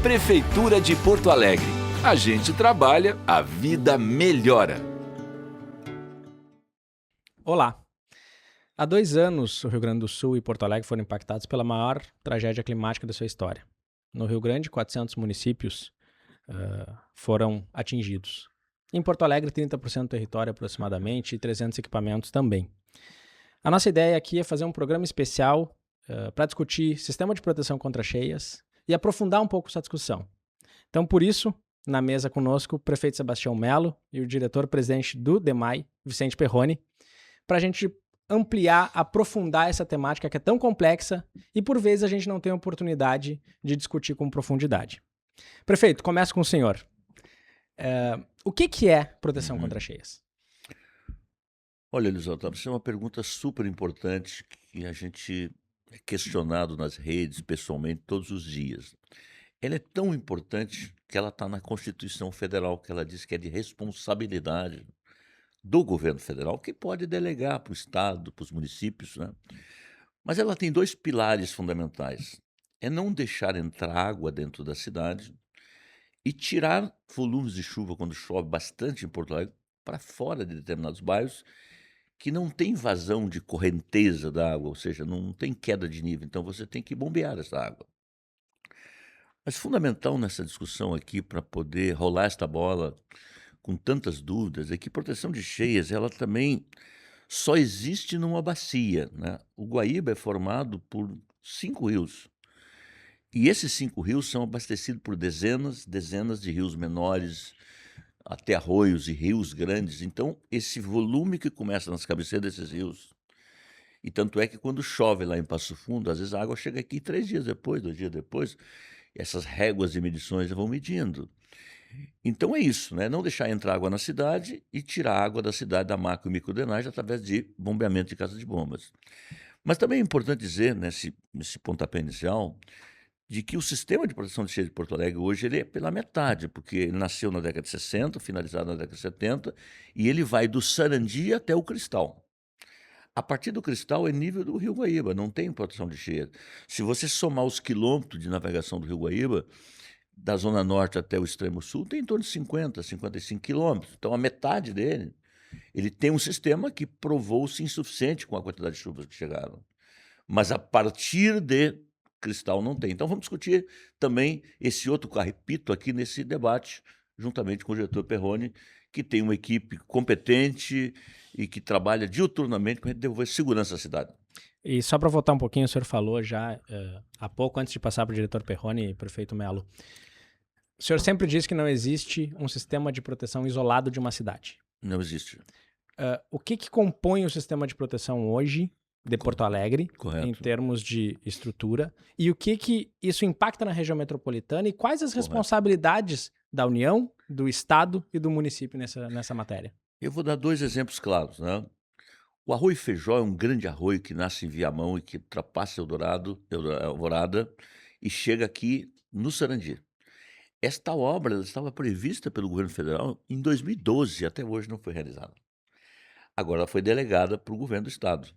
Prefeitura de Porto Alegre. A gente trabalha, a vida melhora. Olá! Há 2 anos, o Rio Grande do Sul e Porto Alegre foram impactados pela maior tragédia climática da sua história. No Rio Grande, 400 municípios foram atingidos. Em Porto Alegre, 30% do território aproximadamente e 300 equipamentos também. A nossa ideia aqui é fazer um programa especial para discutir sistema de proteção contra cheias e aprofundar um pouco essa discussão. Então, por isso, na mesa conosco, o prefeito Sebastião Melo e o diretor-presidente do DEMAI, Vicente Perrone, para a gente ampliar, aprofundar essa temática que é tão complexa e, por vezes, a gente não tem a oportunidade de discutir com profundidade. Prefeito, começo com o senhor. O que é proteção contra cheias? Olha, Luiz Otávio, isso é uma pergunta super importante que a gente é questionado nas redes, pessoalmente, todos os dias. Ela é tão importante que ela está na Constituição Federal, que ela diz que é de responsabilidade do governo federal, que pode delegar para o Estado, para os municípios, né? Mas ela tem 2 pilares fundamentais. É não deixar entrar água dentro da cidade e tirar volumes de chuva, quando chove bastante em Porto Alegre, para fora de determinados bairros, que não tem vazão de correnteza da água, ou seja, não tem queda de nível, então você tem que bombear essa água. Mas fundamental nessa discussão aqui, para poder rolar esta bola com tantas dúvidas, é que proteção de cheias, ela também só existe numa bacia, né? O Guaíba é formado por 5 rios, e esses 5 rios são abastecidos por dezenas de rios menores, até arroios e rios grandes. Então, esse volume que começa nas cabeceiras desses rios, e tanto é que quando chove lá em Passo Fundo, às vezes a água chega aqui 3 dias depois, 2 dias depois, e essas réguas de medições vão medindo. Então é isso, né? Não deixar entrar água na cidade e tirar a água da cidade da macro e microdrenagem através de bombeamento de casa de bombas. Mas também é importante dizer, nesse pontapé inicial, de que o sistema de proteção de cheias de Porto Alegre hoje ele é pela metade, porque ele nasceu na década de 60, finalizado na década de 70, e ele vai do Sarandi até o Cristal. A partir do Cristal é nível do Rio Guaíba, não tem proteção de cheias. Se você somar os quilômetros de navegação do Rio Guaíba, da zona norte até o extremo sul, tem em torno de 50, 55 quilômetros. Então, a metade dele, ele tem um sistema que provou-se insuficiente com a quantidade de chuvas que chegaram. Mas a partir de Cristal não tem. Então, vamos discutir também esse outro carrepito aqui nesse debate, juntamente com o diretor Perrone, que tem uma equipe competente e que trabalha diuturnamente para devolver segurança à cidade. E só para voltar um pouquinho, o senhor falou já há pouco, antes de passar para o diretor Perrone e prefeito Melo, o senhor sempre disse que não existe um sistema de proteção isolado de uma cidade. Não existe. O que compõe o sistema de proteção hoje de Porto Alegre, Correto. em termos de estrutura, e o que isso impacta na região metropolitana e quais as responsabilidades da União, do Estado e do município nessa matéria? Eu vou dar 2 exemplos claros, né? O arroio Feijó é um grande arroio que nasce em Viamão e que ultrapassa Alvorada e chega aqui no Sarandi. Esta obra ela estava prevista pelo governo federal em 2012, até hoje não foi realizada. Agora ela foi delegada para o governo do estado,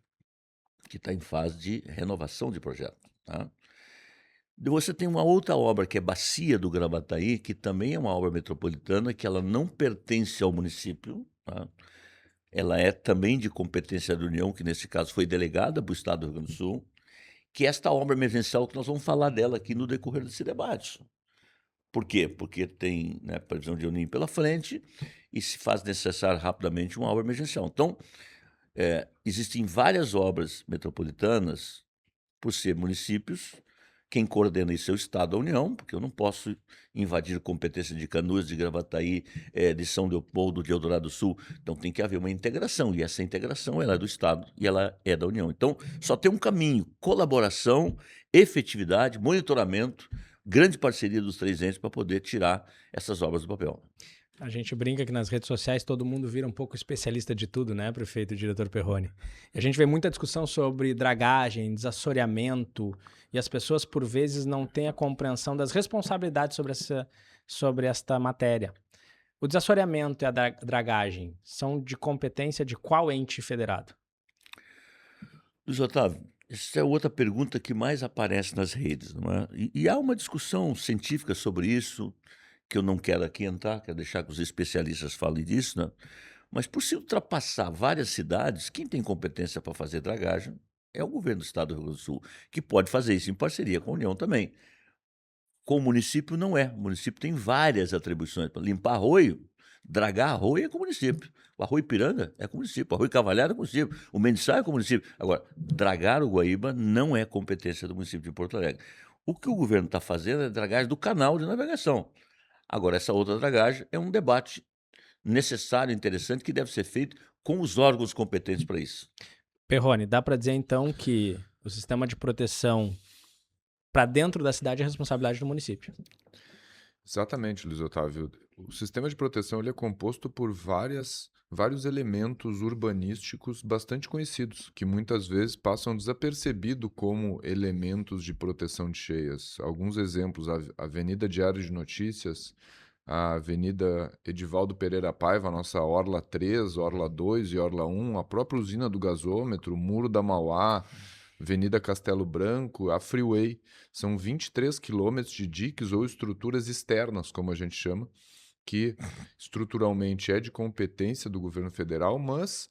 que está em fase de renovação de projeto, tá? Você tem uma outra obra que é Bacia do Gravataí, que também é uma obra metropolitana, que ela não pertence ao município, tá? Ela é também de competência da União, que nesse caso foi delegada para o Estado do Rio Grande do Sul, que é esta obra emergencial que nós vamos falar dela aqui no decorrer desse debate. Por quê? Porque tem, né, previsão de Unim pela frente e se faz necessário rapidamente uma obra emergencial. Então, existem várias obras metropolitanas, por ser municípios. Quem coordena isso é o Estado da União, porque eu não posso invadir competência de Canoas, de Gravataí, de São Leopoldo, de Eldorado do Sul. Então tem que haver uma integração, e essa integração ela é do Estado e ela é da União. Então só tem um caminho: colaboração, efetividade, monitoramento, grande parceria dos 3 entes para poder tirar essas obras do papel. A gente brinca que nas redes sociais todo mundo vira um pouco especialista de tudo, né, prefeito e diretor Perrone? E a gente vê muita discussão sobre dragagem, desassoreamento, e as pessoas, por vezes, não têm a compreensão das responsabilidades sobre esta matéria. O desassoreamento e a dragagem são de competência de qual ente federado? Luiz Otávio, Essa é outra pergunta que mais aparece nas redes, não é? E há uma discussão científica sobre isso, que eu não quero aqui entrar, quero deixar que os especialistas falem disso, né? Mas por se ultrapassar várias cidades, quem tem competência para fazer dragagem é o governo do estado do Rio Grande do Sul, que pode fazer isso em parceria com a União também. Com o município não é. O município tem várias atribuições. Pra limpar arroio, dragar arroio é com o município. O arroio Ipiranga é com o município. O arroio Cavalhado é com o município. O Mendissal é com o município. Agora, dragar o Guaíba não é competência do município de Porto Alegre. O que o governo está fazendo é dragagem do canal de navegação. Agora, essa outra dragagem é um debate necessário, interessante, que deve ser feito com os órgãos competentes para isso. Perrone, dá para dizer então que o sistema de proteção para dentro da cidade é responsabilidade do município. Exatamente, Luiz Otávio. O sistema de proteção ele é composto por vários elementos urbanísticos bastante conhecidos, que muitas vezes passam desapercebido como elementos de proteção de cheias. Alguns exemplos: a Avenida Diário de Notícias, a Avenida Edivaldo Pereira Paiva, a nossa Orla 3, Orla 2 e Orla 1, a própria usina do gasômetro, o Muro da Mauá, Avenida Castelo Branco, a Freeway. São 23 quilômetros de diques ou estruturas externas, como a gente chama, que estruturalmente é de competência do governo federal, mas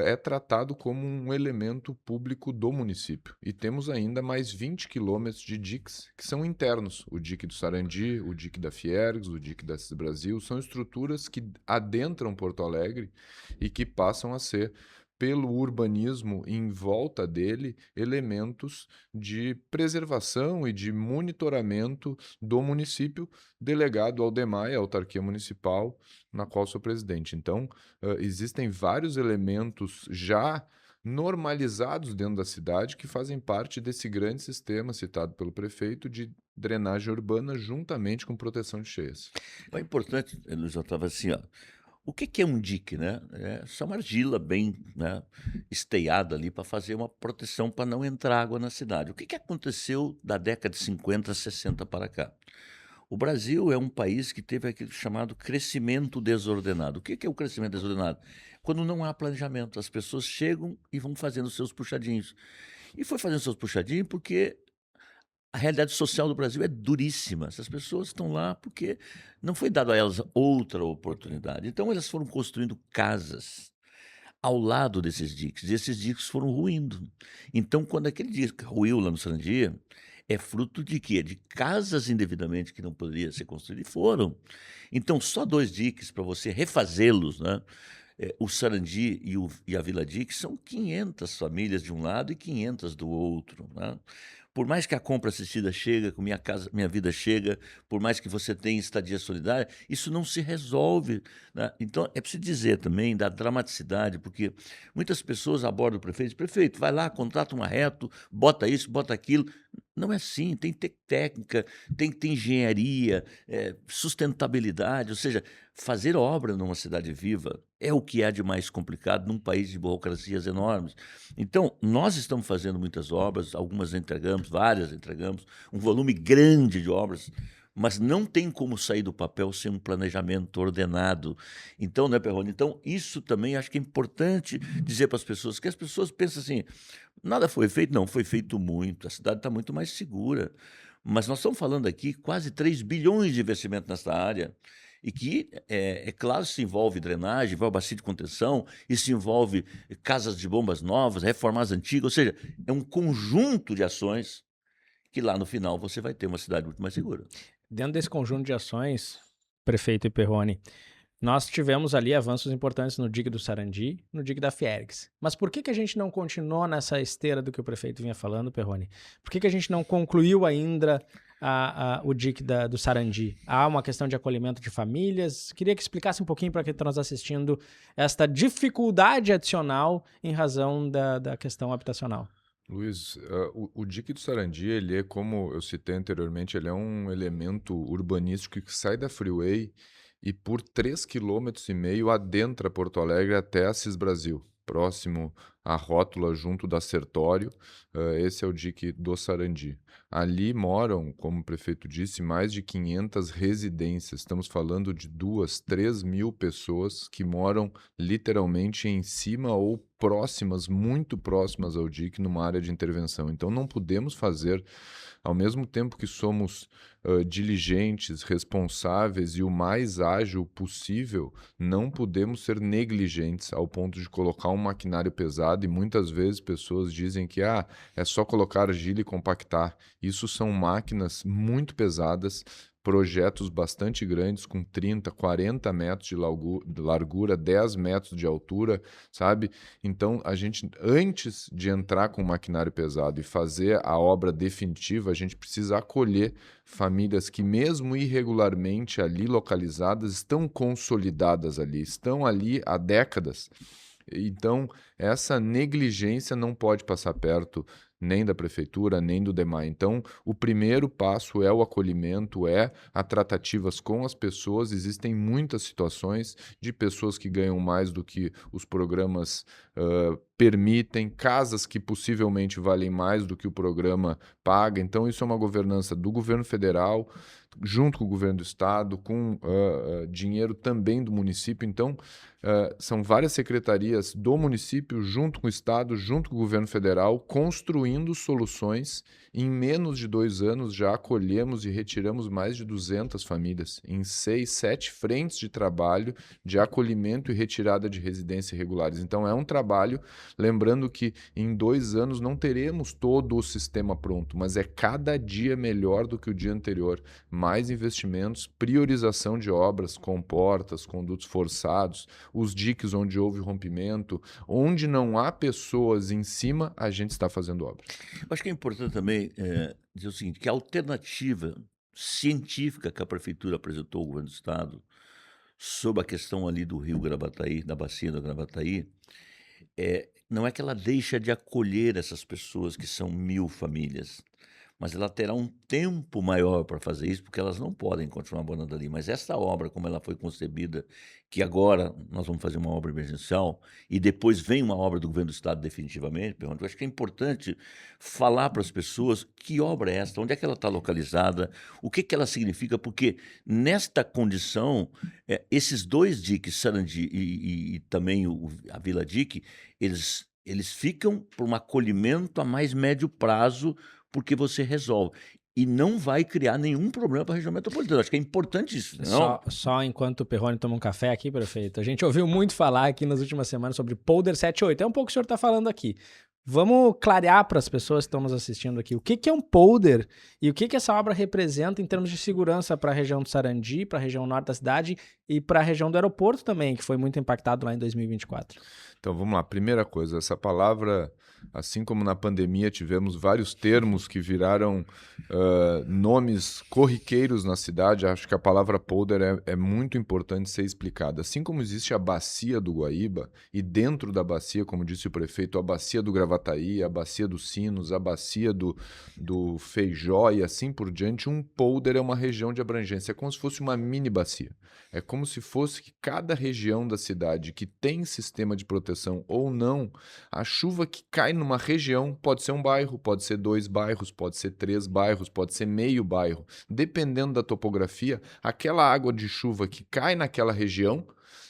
é tratado como um elemento público do município. E temos ainda mais 20 quilômetros de diques que são internos. O dique do Sarandi, o dique da Fiergs, o dique da Cis Brasil, são estruturas que adentram Porto Alegre e que passam a ser, pelo urbanismo em volta dele, elementos de preservação e de monitoramento do município, delegado ao DEMAI, a autarquia municipal, na qual sou presidente. Então, existem vários elementos já normalizados dentro da cidade que fazem parte desse grande sistema citado pelo prefeito de drenagem urbana juntamente com proteção de cheias. É importante, Luiz Otávio, assim, ó, o que é um dique, né? É só uma argila bem, né, esteiada ali para fazer uma proteção para não entrar água na cidade. O que aconteceu da década de 50, 60 para cá? O Brasil é um país que teve aquele chamado crescimento desordenado. O que é o crescimento desordenado? Quando não há planejamento, as pessoas chegam e vão fazendo seus puxadinhos. E foi fazendo seus puxadinhos porque a realidade social do Brasil é duríssima. Essas pessoas estão lá porque não foi dado a elas outra oportunidade. Então, elas foram construindo casas ao lado desses diques, e esses diques foram ruindo. Então, quando aquele dique ruiu lá no Sarandi, é fruto de quê? De casas indevidamente que não poderiam ser construídas e foram. Então, só 2 diques para você refazê-los, né? O Sarandi e a Vila Dique são 500 famílias de um lado e 500 do outro, né? Por mais que a compra assistida chega, com Minha Vida Chega, por mais que você tenha estadia solidária, isso não se resolve, né? Então, é preciso dizer também da dramaticidade, porque muitas pessoas abordam o prefeito e dizem: prefeito, vai lá, contrata um arreto, bota isso, bota aquilo. Não é assim, tem que ter técnica, tem que ter engenharia, sustentabilidade, ou seja, fazer obra numa cidade viva é o que há de mais complicado num país de burocracias enormes. Então, nós estamos fazendo muitas obras, algumas entregamos, várias entregamos, um volume grande de obras, mas não tem como sair do papel sem um planejamento ordenado. Então, né, Perrone? Então, isso também acho que é importante dizer para as pessoas, que as pessoas pensam assim: nada foi feito? Não, foi feito muito, a cidade está muito mais segura. Mas nós estamos falando aqui quase 3 bilhões de investimento nessa área, e que, é claro, se envolve drenagem, envolve bacia de contenção, isso envolve casas de bombas novas, reformar as antigas, ou seja, é um conjunto de ações que lá no final você vai ter uma cidade muito mais segura. Dentro desse conjunto de ações, prefeito e Perrone, nós tivemos ali avanços importantes no dique do Sarandi, no dique da Fiergs. Mas por que a gente não continuou nessa esteira do que o prefeito vinha falando, Perrone? Por que a gente não concluiu ainda o dique do Sarandi? Há uma questão de acolhimento de famílias. Queria que explicasse um pouquinho para quem está nos assistindo esta dificuldade adicional em razão da questão habitacional. Luiz, o dique do Sarandi, ele é, como eu citei anteriormente, ele é um elemento urbanístico que sai da Freeway e por 3,5 km adentra Porto Alegre até Assis Brasil, próximo a rótula junto da Sertório. Esse é o dique do Sarandi. Ali moram, como o prefeito disse, mais de 500 residências. Estamos falando de 2, 3 mil pessoas que moram literalmente em cima ou próximas, muito próximas ao dique, numa área de intervenção. Então não podemos fazer, ao mesmo tempo que somos diligentes, responsáveis e o mais ágil possível, não podemos ser negligentes ao ponto de colocar um maquinário pesado, e muitas vezes pessoas dizem que é só colocar argila e compactar. Isso são máquinas muito pesadas, projetos bastante grandes, com 30, 40 metros de largura, 10 metros de altura, sabe? Então, a gente, antes de entrar com o maquinário pesado e fazer a obra definitiva, a gente precisa acolher famílias que, mesmo irregularmente ali localizadas, estão consolidadas ali, estão ali há décadas. Então, essa negligência não pode passar perto nem da prefeitura, nem do DEMAI. Então, o primeiro passo é o acolhimento, é a tratativas com as pessoas. Existem muitas situações de pessoas que ganham mais do que os programas permitem, casas que possivelmente valem mais do que o programa paga. Então, isso é uma governança do governo federal, junto com o governo do estado, com dinheiro também do município. Então, são várias secretarias do município, junto com o estado, junto com o governo federal, construindo soluções. Em menos de 2 anos, já acolhemos e retiramos mais de 200 famílias em 6, 7 frentes de trabalho de acolhimento e retirada de residências irregulares. Então, é um trabalho, lembrando que em 2 anos não teremos todo o sistema pronto, mas é cada dia melhor do que o dia anterior. Mais investimentos, priorização de obras, comportas, condutos forçados, os diques onde houve rompimento, onde não há pessoas em cima, a gente está fazendo obra. Acho que é importante também dizer o seguinte, que a alternativa científica que a prefeitura apresentou ao governo do estado sobre a questão ali do rio Gravataí, da bacia do Gravataí, não é que ela deixa de acolher essas pessoas, que são 1.000 famílias, mas ela terá um tempo maior para fazer isso, porque elas não podem continuar morando ali. Mas essa obra, como ela foi concebida, que agora nós vamos fazer uma obra emergencial e depois vem uma obra do governo do estado definitivamente, eu acho que é importante falar para as pessoas que obra é esta, onde é que ela está localizada, o que ela significa, porque nesta condição, esses 2 diques, Sarandi e também a Vila Dique, eles ficam para um acolhimento a mais médio prazo, porque você resolve. E não vai criar nenhum problema para a região metropolitana. Acho que é importante isso, não? Só enquanto o Perrone toma um café aqui, prefeito, a gente ouviu muito falar aqui nas últimas semanas sobre Polder 78. É um pouco o que o senhor está falando aqui. Vamos clarear para as pessoas que estão nos assistindo aqui o que é um polder e o que essa obra representa em termos de segurança para a região do Sarandi, para a região norte da cidade e para a região do aeroporto também, que foi muito impactado lá em 2024. Então vamos lá, primeira coisa, essa palavra, assim como na pandemia tivemos vários termos que viraram nomes corriqueiros na cidade, acho que a palavra polder é muito importante ser explicada. Assim como existe a bacia do Guaíba e dentro da bacia, como disse o prefeito, a bacia do Gravataí, a bacia dos Sinos, a bacia do Feijó e assim por diante, um polder é uma região de abrangência, é como se fosse uma mini bacia. É como se fosse que cada região da cidade que tem sistema de proteção ou não, a chuva que cai numa região pode ser um bairro, pode ser 2 bairros, pode ser 3 bairros, pode ser meio bairro. Dependendo da topografia, aquela água de chuva que cai naquela região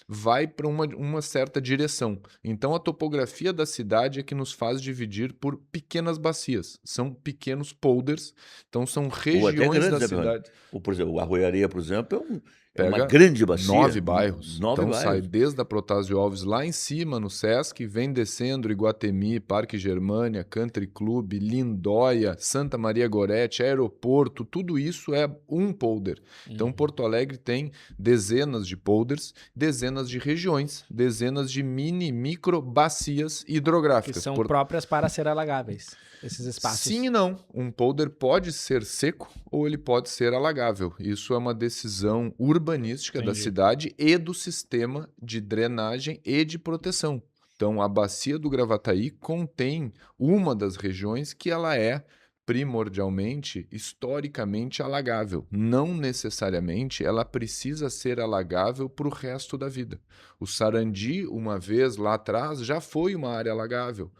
vai para uma certa direção. Então, a topografia da cidade é que nos faz dividir por pequenas bacias. São pequenos polders, então são regiões da cidade. Por exemplo, o Arroiaria, por exemplo, é uma Pega grande bacia. 9 bairros. 9 Então sai bairros. desde a Protásio Alves lá em cima, no Sesc, vem descendo Iguatemi, Parque Germânia, Country Club, Lindóia, Santa Maria Gorete, Aeroporto, tudo isso é um polder. Então Porto Alegre tem dezenas de polders, dezenas de regiões, dezenas de micro bacias hidrográficas. Que são próprias para ser alagáveis, esses espaços. Sim e não. Um polder pode ser seco ou ele pode ser alagável. Isso é uma decisão urbanística da cidade e do sistema de drenagem e de proteção. Então, a bacia do Gravataí contém uma das regiões que ela é primordialmente, historicamente alagável. Não necessariamente ela precisa ser alagável para o resto da vida. O Sarandi, uma vez lá atrás, já foi uma área alagável.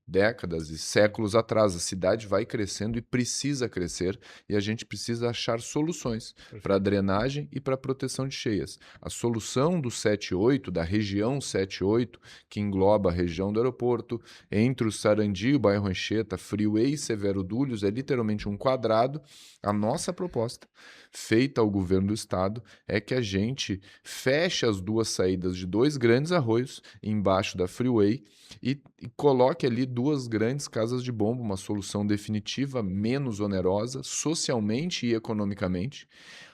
Décadas e séculos atrás, a cidade vai crescendo e precisa crescer, e a gente precisa achar soluções para drenagem e para proteção de cheias. A solução do 7-8, da região 7-8, que engloba a região do aeroporto, entre o Sarandi e o bairro Anchieta, Freeway Severo Dúlios, é literalmente um quadrado. A nossa proposta, feita ao governo do estado, é que a gente feche as duas saídas de 2 grandes arroios embaixo da Freeway e coloque ali 2 grandes casas de bomba, uma solução definitiva, menos onerosa, socialmente e economicamente.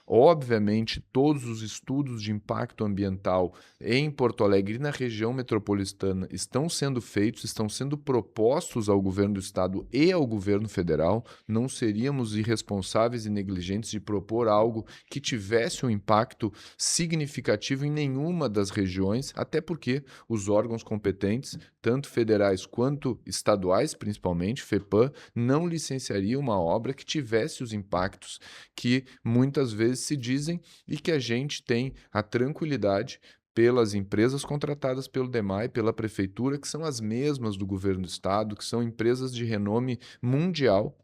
Obviamente, todos os estudos de impacto ambiental em Porto Alegre e na região metropolitana estão sendo feitos, estão sendo propostos ao governo do estado e ao governo federal. Não seríamos irresponsáveis e negligentes de propor algo que tivesse um impacto significativo em nenhuma das regiões, até porque os órgãos competentes, tanto federais quanto estaduais, principalmente, FEPAM, não licenciaria uma obra que tivesse os impactos que muitas vezes se dizem e que a gente tem a tranquilidade pelas empresas contratadas pelo DEMAI, pela prefeitura, que são as mesmas do governo do estado, que são empresas de renome mundial,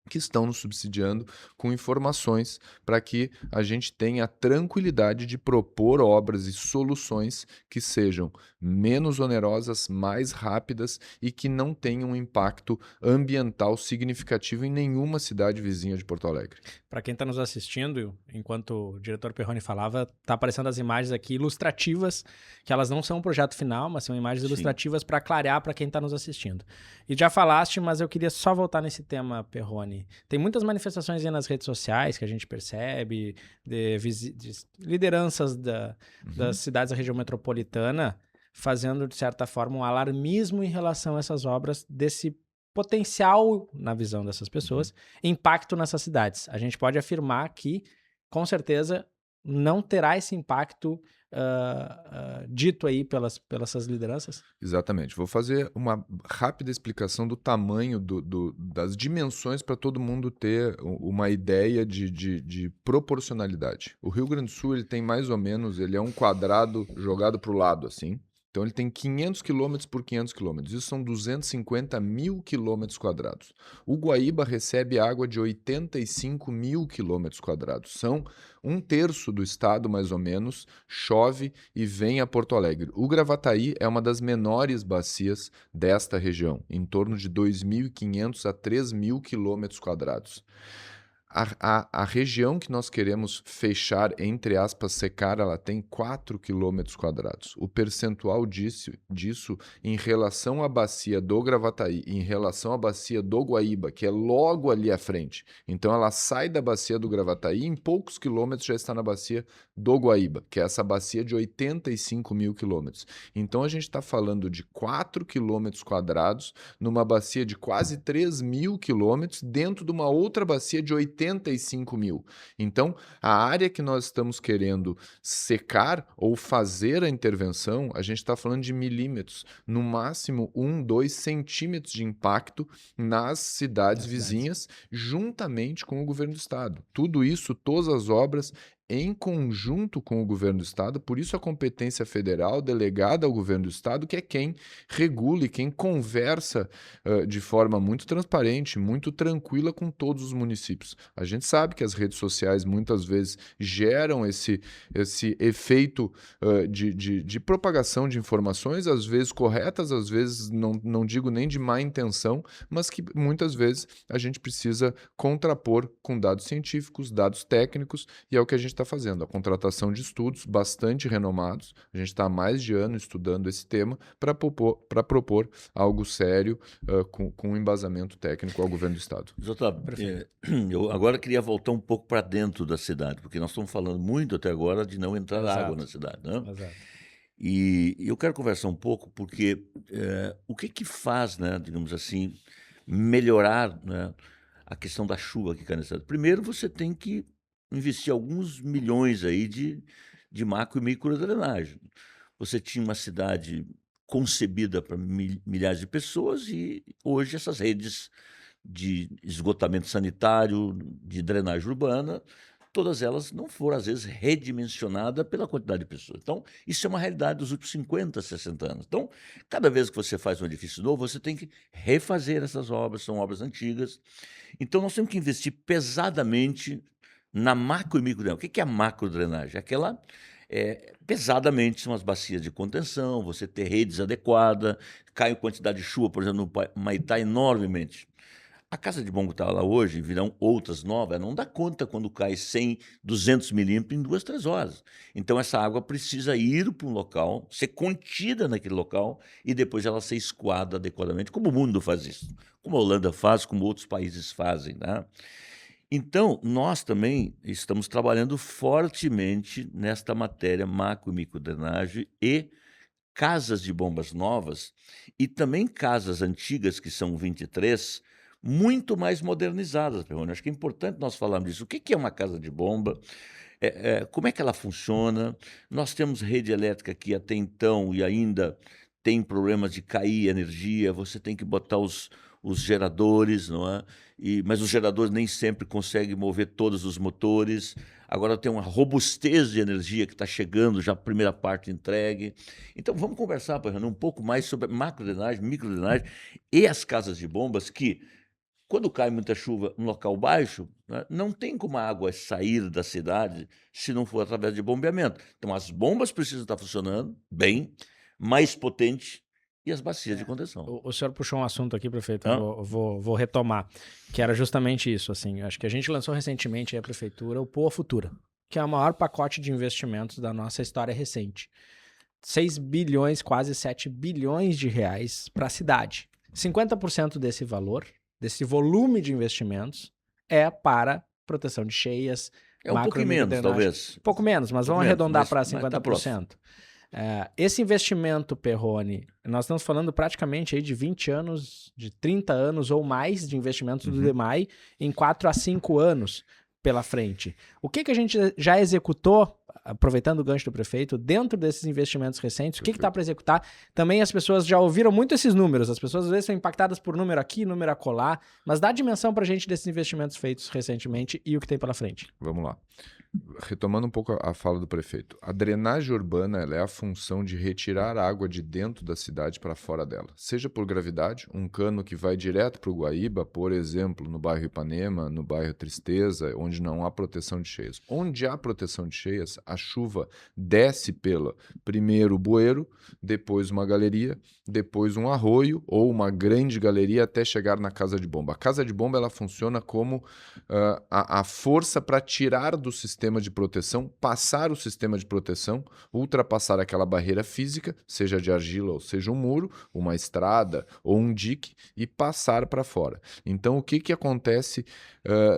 que estão nos subsidiando com informações para que a gente tenha a tranquilidade de propor obras e soluções que sejam menos onerosas, mais rápidas e que não tenham um impacto ambiental significativo em nenhuma cidade vizinha de Porto Alegre. Para quem está nos assistindo, enquanto o diretor Perrone falava, tá aparecendo as imagens aqui ilustrativas, que elas não são um projeto final, mas são imagens ilustrativas para clarear para quem está nos assistindo. E já falaste, mas eu queria só voltar nesse tema, Perrone. Tem muitas manifestações aí nas redes sociais que a gente percebe, de lideranças das cidades da região metropolitana, fazendo, de certa forma, um alarmismo em relação a essas obras desse potencial, na visão dessas pessoas, impacto nessas cidades. A gente pode afirmar que, com certeza, não terá esse impacto dito aí pelas essas lideranças? Exatamente. Vou fazer uma rápida explicação do tamanho das dimensões para todo mundo ter uma ideia de proporcionalidade. O Rio Grande do Sul ele tem mais ou menos, ele é um quadrado jogado para o lado, assim. Então ele tem 500 km por 500 km. Isso são 250 mil quilômetros quadrados. O Guaíba recebe água de 85 mil quilômetros quadrados. São 1/3 do estado, mais ou menos, chove e vem a Porto Alegre. O Gravataí é uma das menores bacias desta região, em torno de 2.500 a 3.000 quilômetros quadrados. A região que nós queremos fechar, entre aspas, secar, ela tem 4 quilômetros quadrados. O percentual disso em relação à bacia do Gravataí, em relação à bacia do Guaíba, que é logo ali à frente. Então ela sai da bacia do Gravataí e em poucos quilômetros já está na bacia do Guaíba, que é essa bacia de 85 mil quilômetros. Então a gente está falando de 4 quilômetros quadrados numa bacia de quase 3.000 quilômetros dentro de uma outra bacia de 85 mil. Então, a área que nós estamos querendo secar ou fazer a intervenção, a gente está falando de milímetros, no máximo 1-2 centímetros de impacto nas cidades vizinhas, juntamente com o governo do estado. Tudo isso, todas as obras em conjunto com o governo do estado, por isso a competência federal delegada ao governo do estado, que é quem regula e quem conversa de forma muito transparente, muito tranquila com todos os municípios. A gente sabe que as redes sociais muitas vezes geram esse efeito de propagação de informações, às vezes corretas, às vezes não digo nem de má intenção, mas que muitas vezes a gente precisa contrapor com dados científicos, dados técnicos, e é o que a gente está fazendo, a contratação de estudos bastante renomados. A gente está há mais de ano estudando esse tema para propor algo sério com um embasamento técnico ao governo do estado. Eu agora queria voltar um pouco para dentro da cidade, porque nós estamos falando muito até agora de não entrar água na cidade, né? Exato. E eu quero conversar um pouco porque o que faz, né, digamos assim, melhorar, né, a questão da chuva que cai na cidade? Primeiro, você tem que investir alguns milhões aí de macro e microdrenagem. Você tinha uma cidade concebida para milhares de pessoas e hoje essas redes de esgotamento sanitário, de drenagem urbana, todas elas não foram, às vezes, redimensionadas pela quantidade de pessoas. Então, isso é uma realidade dos últimos 50, 60 anos. Então, cada vez que você faz um edifício novo, você tem que refazer essas obras, são obras antigas. Então, nós temos que investir pesadamente na macro e microdrenagem. O que é a macrodrenagem? Aquela, pesadamente, são as bacias de contenção, você ter redes adequadas, cai quantidade de chuva, por exemplo, no Maitá, enormemente. A casa de bomba que está lá hoje, virão outras novas, não dá conta quando cai 100, 200 milímetros em 2, 3 horas. Então, essa água precisa ir para um local, ser contida naquele local e depois ela ser escoada adequadamente, como o mundo faz isso, como a Holanda faz, como outros países fazem, né? Então, nós também estamos trabalhando fortemente nesta matéria macro e microdrenagem e casas de bombas novas e também casas antigas, que são 23, muito mais modernizadas, Perrone. Acho que é importante nós falarmos disso. O que é uma casa de bomba? Como é que ela funciona? Nós temos rede elétrica que até então e ainda tem problemas de cair energia, você tem que botar os geradores, não é? Mas os geradores nem sempre conseguem mover todos os motores. Agora tem uma robustez de energia que está chegando, já a primeira parte entregue. Então vamos conversar, Perrone, um pouco mais sobre macrodrenagem, microdrenagem e as casas de bombas que, quando cai muita chuva no local baixo, né, não tem como a água sair da cidade se não for através de bombeamento. Então, as bombas precisam estar funcionando bem, mais potente, e as bacias de contenção. O senhor puxou um assunto aqui, prefeito, Hã? vou retomar, que era justamente isso. Assim, acho que a gente lançou recentemente aí a prefeitura o Poa Futura, que é o maior pacote de investimentos da nossa história recente. 6 bilhões, quase 7 bilhões de reais para a cidade. 50% desse valor, desse volume de investimentos, é para proteção de cheias, Um macro pouco e menos, microdrenagem. talvez. Um pouco menos, mas vamos Pouco menos, arredondar para mas tá 50%. Esse investimento, Perrone, nós estamos falando praticamente aí de 20 anos, de 30 anos ou mais de investimentos do DEMAI em 4 a 5 anos pela frente. O que a gente já executou, aproveitando o gancho do prefeito, dentro desses investimentos recentes? O que está para executar? Também as pessoas já ouviram muito esses números, as pessoas às vezes são impactadas por número aqui, número acolá, mas dá dimensão para a gente desses investimentos feitos recentemente e o que tem pela frente. Vamos lá. Retomando um pouco a fala do prefeito, a drenagem urbana ela é a função de retirar água de dentro da cidade para fora dela, seja por gravidade, um cano que vai direto para o Guaíba, por exemplo, no bairro Ipanema, no bairro Tristeza, onde não há proteção de cheias. Onde há proteção de cheias, a chuva desce pela, primeiro o bueiro, depois uma galeria, depois um arroio ou uma grande galeria até chegar na casa de bomba. A casa de bomba ela funciona como a força para tirar do sistema de proteção, passar o sistema de proteção, ultrapassar aquela barreira física, seja de argila ou seja um muro, uma estrada ou um dique, e passar para fora. Então, o que acontece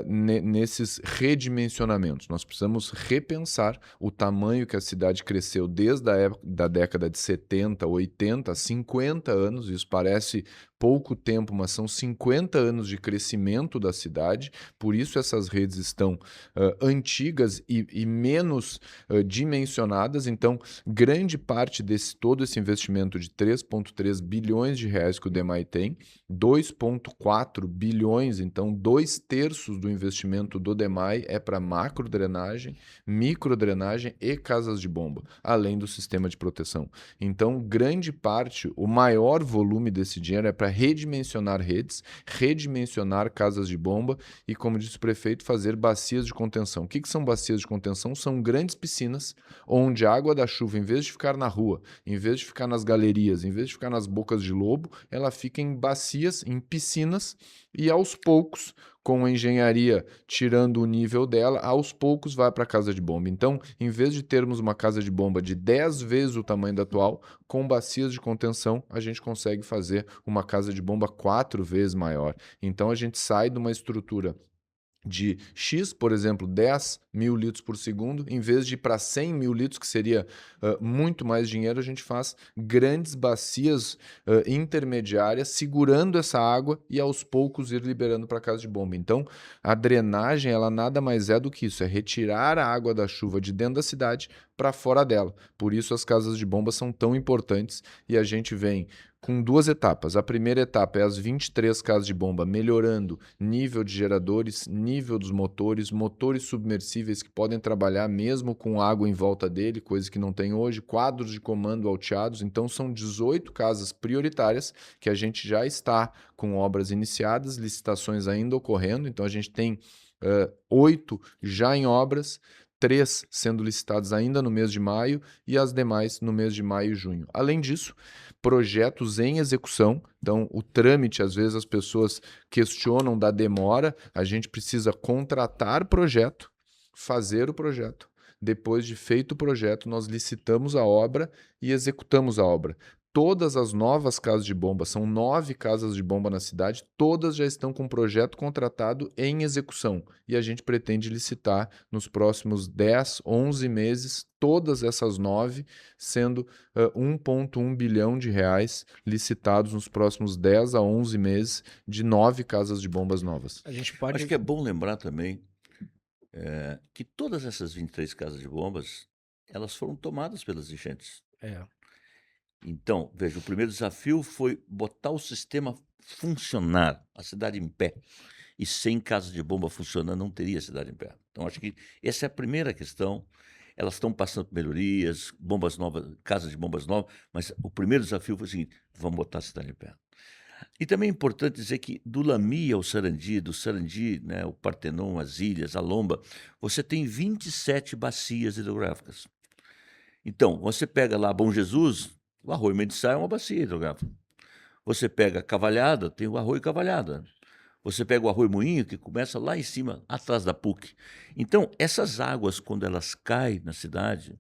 nesses redimensionamentos? Nós precisamos repensar o tamanho que a cidade cresceu desde a época da década de 70, 80, 50 anos, isso parece pouco tempo, mas são 50 anos de crescimento da cidade, por isso essas redes estão antigas e menos dimensionadas. Então, grande parte todo esse investimento de 3,3 bilhões de reais que o DEMAI tem, 2,4 bilhões, então 2/3 do investimento do DEMAI é para macrodrenagem, microdrenagem e casas de bomba, além do sistema de proteção. Então, grande parte, o maior volume desse dinheiro é para redimensionar redes, redimensionar casas de bomba e, como disse o prefeito, fazer bacias de contenção. O que são bacias de contenção? São grandes piscinas onde a água da chuva, em vez de ficar na rua, em vez de ficar nas galerias, em vez de ficar nas bocas de lobo, ela fica em bacias, em piscinas, e aos poucos, com a engenharia tirando o nível dela, aos poucos vai para a casa de bomba. Então, em vez de termos uma casa de bomba de 10 vezes o tamanho da atual, com bacias de contenção, a gente consegue fazer uma casa de bomba 4 vezes maior. Então, a gente sai de uma estrutura de X, por exemplo, 10 mil litros por segundo, em vez de ir para 100 mil litros, que seria muito mais dinheiro, a gente faz grandes bacias intermediárias, segurando essa água e aos poucos ir liberando para a casa de bomba. Então, a drenagem, ela nada mais é do que isso, é retirar a água da chuva de dentro da cidade para fora dela. Por isso as casas de bomba são tão importantes e a gente vem com 2 etapas. A primeira etapa é as 23 casas de bomba, melhorando nível de geradores, nível dos motores, motores submersíveis que podem trabalhar mesmo com água em volta dele, coisa que não tem hoje, quadros de comando alteados. Então, são 18 casas prioritárias que a gente já está com obras iniciadas, licitações ainda ocorrendo. Então, a gente tem 8 já em obras, 3 sendo licitadas ainda no mês de maio e as demais no mês de maio e junho. Além disso, projetos em execução. Então, o trâmite, às vezes as pessoas questionam da demora. A gente precisa contratar projeto, fazer o projeto. Depois de feito o projeto, nós licitamos a obra e executamos a obra. Todas as novas casas de bomba, são 9 casas de bomba na cidade, todas já estão com projeto contratado em execução. E a gente pretende licitar nos próximos 10, 11 meses, todas essas 9, sendo 1,1 bilhão de reais licitados nos próximos 10 a 11 meses de 9 casas de bombas novas. A gente pode... Acho que é bom lembrar também que todas essas 23 casas de bombas, elas foram tomadas pelas enchentes. Então, veja, o primeiro desafio foi botar o sistema funcionar, a cidade em pé. E sem casas de bomba funcionando, não teria cidade em pé. Então, acho que essa é a primeira questão. Elas estão passando por melhorias, bombas novas, casas de bombas novas, mas o primeiro desafio foi o seguinte: vamos botar a cidade em pé. E também é importante dizer que do Lami ao Sarandi, do Sarandi, né, o Partenon, as ilhas, a Lomba, você tem 27 bacias hidrográficas. Então, você pega lá Bom Jesus, o Arroio Mendissá é uma bacia hidrográfica. Você pega Cavalhada, tem o Arroio Cavalhada. Você pega o Arroio Moinho, que começa lá em cima, atrás da PUC. Então, essas águas, quando elas caem na cidade,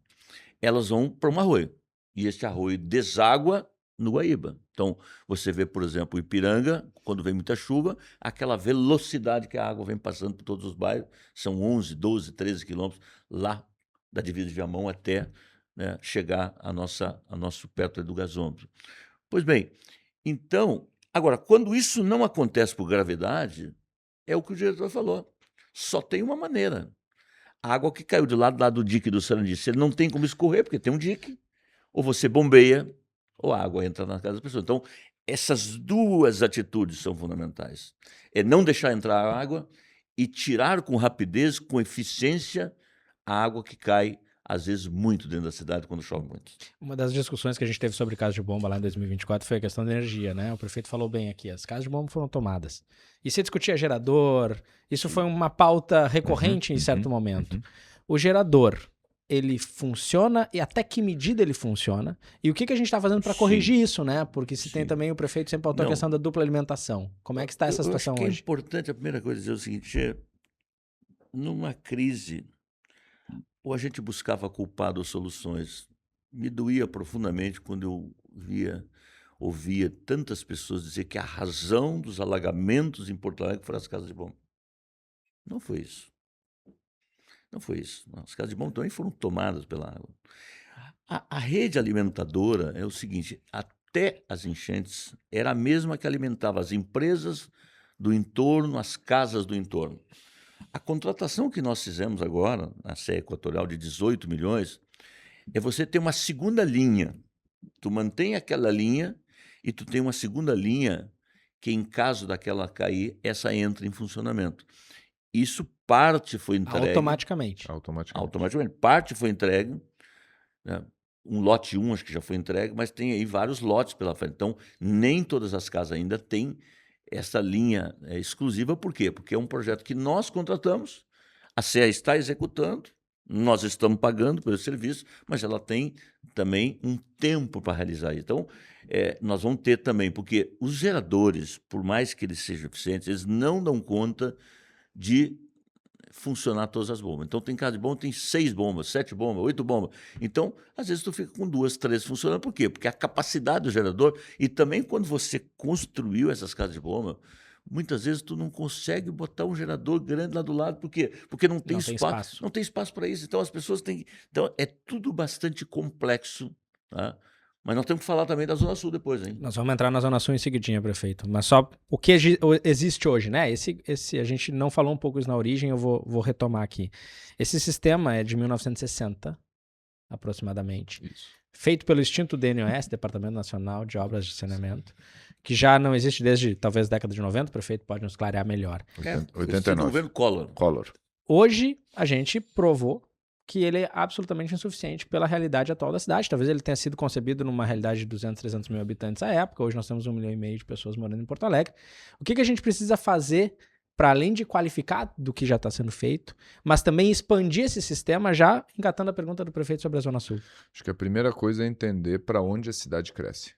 elas vão para um arroio. E esse arroio deságua no Guaíba. Então, você vê, por exemplo, o Ipiranga, quando vem muita chuva, aquela velocidade que a água vem passando por todos os bairros, são 11, 12, 13 quilômetros, lá da divisa de Viamão até... né, chegar a nosso perto do gasômetro. Pois bem, então, agora, quando isso não acontece por gravidade, é o que o diretor falou. Só tem uma maneira. A água que caiu do lado lá do dique do Sarandi, se ele não tem como escorrer, porque tem um dique, ou você bombeia, ou a água entra na casa das pessoas. Então, essas duas atitudes são fundamentais. É não deixar entrar a água e tirar com rapidez, com eficiência, a água que cai às vezes muito dentro da cidade quando chove muito. Uma das discussões que a gente teve sobre casas de bomba lá em 2024 foi a questão da energia, né? O prefeito falou bem aqui, as casas de bomba foram tomadas. E se discutia gerador, isso foi uma pauta recorrente em certo momento. O gerador, ele funciona e até que medida ele funciona? E o que a gente está fazendo para corrigir isso, né? Porque se tem também, o prefeito sempre pautou a questão da dupla alimentação. Como é que está essa situação hoje? É importante, a primeira coisa, dizer o seguinte: numa crise, ou a gente buscava culpado ou soluções. Me doía profundamente quando eu ouvia tantas pessoas dizer que a razão dos alagamentos em Porto Alegre foram as casas de bomba. Não foi isso. Não foi isso. Não. As casas de bomba também foram tomadas pela água. A rede alimentadora é o seguinte: até as enchentes era a mesma que alimentava as empresas do entorno, as casas do entorno. A contratação que nós fizemos agora, na CE Equatorial, de 18 milhões, é você ter uma segunda linha. Tu mantém aquela linha e tu tem uma segunda linha que, em caso daquela cair, essa entra em funcionamento. Isso, parte foi entregue. automaticamente. Parte foi entregue. Né? Um lote 1 acho que já foi entregue, mas tem aí vários lotes pela frente. Então, nem todas as casas ainda têm essa linha exclusiva. Por quê? Porque é um projeto que nós contratamos, a CE está executando, nós estamos pagando pelo serviço, mas ela tem também um tempo para realizar isso. Então, nós vamos ter também, porque os geradores, por mais que eles sejam eficientes, eles não dão conta de funcionar todas as bombas. Então, tem casa de bomba, tem 6 bombas, 7 bombas, 8 bombas. Então, às vezes, tu fica com 2, 3 funcionando. Por quê? Porque a capacidade do gerador, e também quando você construiu essas casas de bomba, muitas vezes tu não consegue botar um gerador grande lá do lado. Por quê? Porque não tem espaço. Não tem espaço para isso. Então, as pessoas têm... Então, é tudo bastante complexo, tá? Mas nós temos que falar também da Zona Sul depois, hein? Nós vamos entrar na Zona Sul em seguidinha, prefeito. Mas só o que existe hoje, né? Esse a gente não falou um pouco isso na origem, eu vou retomar aqui. Esse sistema é de 1960. aproximadamente. Isso. Feito pelo extinto DNOS, Departamento Nacional de Obras de Saneamento, que já não existe desde talvez década de 90, o prefeito pode nos clarear melhor. Foi 89. governo Collor. Collor. Hoje, a gente provou que ele é absolutamente insuficiente pela realidade atual da cidade. Talvez ele tenha sido concebido numa realidade de 200, 300 mil habitantes à época. Hoje nós temos 1,5 milhão de pessoas morando em Porto Alegre. O que a gente precisa fazer para além de qualificar do que já está sendo feito, mas também expandir esse sistema, já engatando a pergunta do prefeito sobre a Zona Sul? Acho que a primeira coisa é entender para onde a cidade cresce.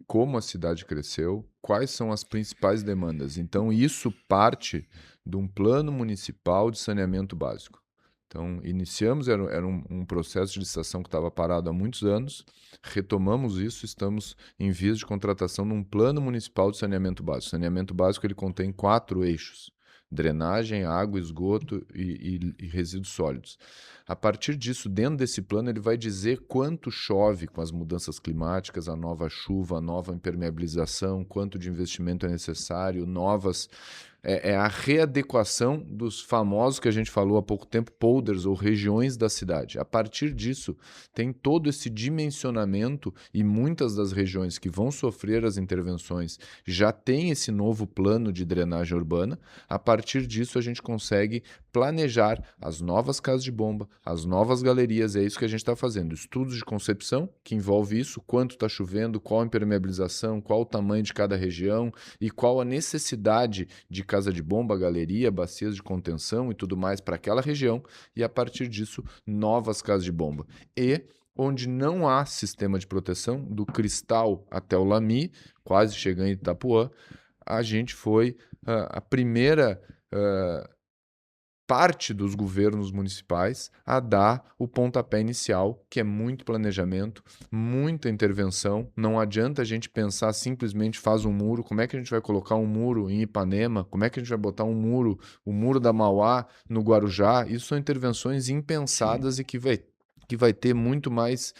Como a cidade cresceu, quais são as principais demandas. Então, isso parte de um plano municipal de saneamento básico. Então, iniciamos, era um processo de licitação que estava parado há muitos anos, retomamos isso, estamos em vias de contratação num plano municipal de saneamento básico. Saneamento básico ele contém 4 eixos: drenagem, água, esgoto e resíduos sólidos. A partir disso, dentro desse plano, ele vai dizer quanto chove com as mudanças climáticas, a nova chuva, a nova impermeabilização, quanto de investimento é necessário, novas... É a readequação dos famosos que a gente falou há pouco tempo, polders ou regiões da cidade. A partir disso, tem todo esse dimensionamento e muitas das regiões que vão sofrer as intervenções já têm esse novo plano de drenagem urbana. A partir disso, a gente consegue planejar as novas casas de bomba, as novas galerias. É isso que a gente está fazendo. Estudos de concepção, que envolve isso, quanto está chovendo, qual a impermeabilização, qual o tamanho de cada região e qual a necessidade de casa de bomba, galeria, bacias de contenção e tudo mais para aquela região, e a partir disso, novas casas de bomba. E onde não há sistema de proteção, do Cristal até o Lamy, quase chegando em Itapuã, a gente foi a primeira parte dos governos municipais a dar o pontapé inicial, que é muito planejamento, muita intervenção. Não adianta a gente pensar simplesmente faz um muro. Como é que a gente vai colocar um muro em Ipanema? Como é que a gente vai botar um muro, o muro da Mauá no Guarujá? Isso são intervenções impensadas. Sim. E que vai ter muito mais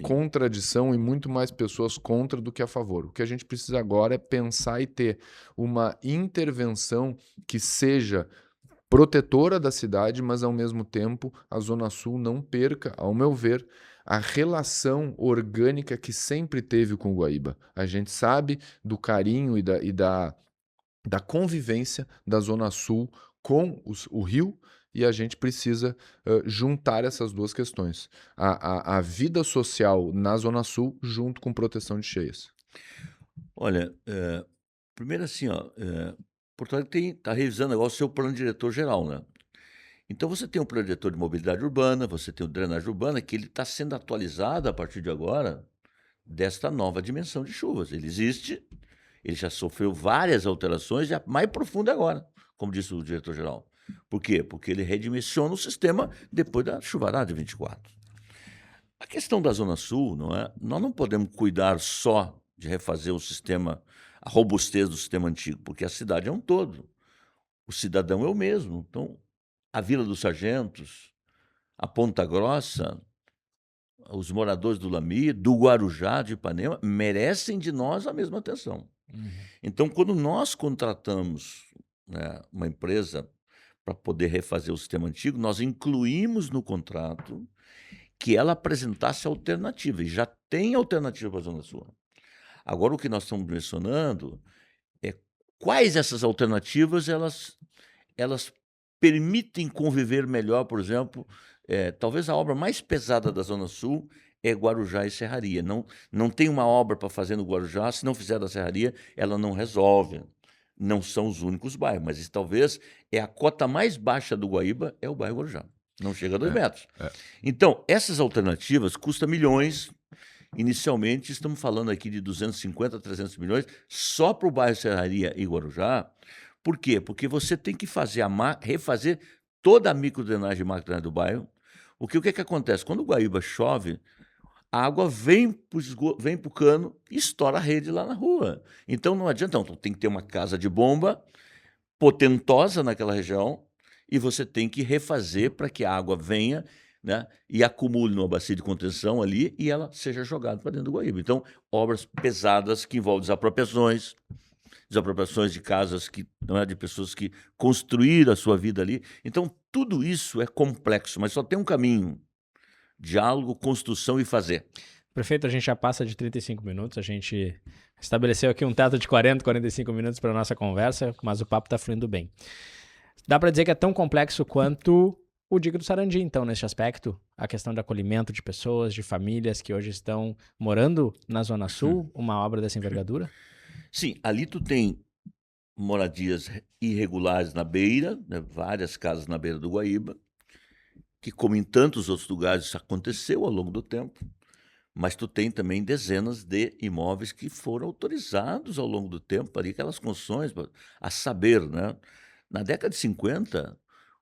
contradição e muito mais pessoas contra do que a favor. O que a gente precisa agora é pensar e ter uma intervenção que seja protetora da cidade, mas ao mesmo tempo a Zona Sul não perca, ao meu ver, a relação orgânica que sempre teve com o Guaíba. A gente sabe do carinho e da convivência da Zona Sul com o Rio, e a gente precisa juntar essas duas questões. A vida social na Zona Sul junto com proteção de cheias. Olha, primeiro assim, Porto Alegre está revisando agora o seu plano diretor geral, né? Então você tem um plano diretor de mobilidade urbana, você tem o drenagem urbana, que ele está sendo atualizado a partir de agora desta nova dimensão de chuvas. Ele existe, ele já sofreu várias alterações, e a mais profunda é agora, como disse o diretor-geral. Por quê? Porque ele redimensiona o sistema depois da chuvarada de 24. A questão da Zona Sul, não é? Nós não podemos cuidar só de refazer o sistema, a robustez do sistema antigo, porque a cidade é um todo. O cidadão é o mesmo. Então, a Vila dos Sargentos, a Ponta Grossa, os moradores do Lamy, do Guarujá, de Ipanema, merecem de nós a mesma atenção. Então, quando nós contratamos, né, uma empresa para poder refazer o sistema antigo, nós incluímos no contrato que ela apresentasse alternativa, e já tem alternativa para a Zona Sul. Agora, o que nós estamos mencionando é quais essas alternativas elas permitem conviver melhor. Por exemplo, talvez a obra mais pesada da Zona Sul é Guarujá e Serraria. Não tem uma obra para fazer no Guarujá, se não fizer da Serraria, ela não resolve. Não são os únicos bairros, mas isso talvez é a cota mais baixa do Guaíba, é o bairro Guarujá. Não chega a 2 metros. Então, essas alternativas custam milhões. Inicialmente, estamos falando aqui de 250 a 300 milhões só para o bairro Serraria e Guarujá. Por quê? Porque você tem que refazer toda a microdrenagem e macrodrenagem do bairro. Porque o que acontece? Quando o Guaíba chove, a água vem para o cano e estoura a rede lá na rua. Então não adianta, não. Tem que ter uma casa de bomba potentosa naquela região e você tem que refazer para que a água venha, né, e acumule numa bacia de contenção ali e ela seja jogada para dentro do Guaíba. Então, obras pesadas que envolvem desapropriações de casas que não é de pessoas que construíram a sua vida ali. Então, tudo isso é complexo, mas só tem um caminho diálogo, construção e fazer. Prefeito, a gente já passa de 35 minutos, a gente estabeleceu aqui um teto de 40, 45 minutos para nossa conversa, mas o papo está fluindo bem. Dá para dizer que é tão complexo quanto o Dique do Sarandi, então, neste aspecto, a questão de acolhimento de pessoas, de famílias que hoje estão morando na Zona Sul, uma obra dessa envergadura? Sim, ali tu tem moradias irregulares na beira, né, várias casas na beira do Guaíba, que como em tantos outros lugares isso aconteceu ao longo do tempo, mas tu tem também dezenas de imóveis que foram autorizados ao longo do tempo, ali aquelas construções, a saber, né? Na década de 50,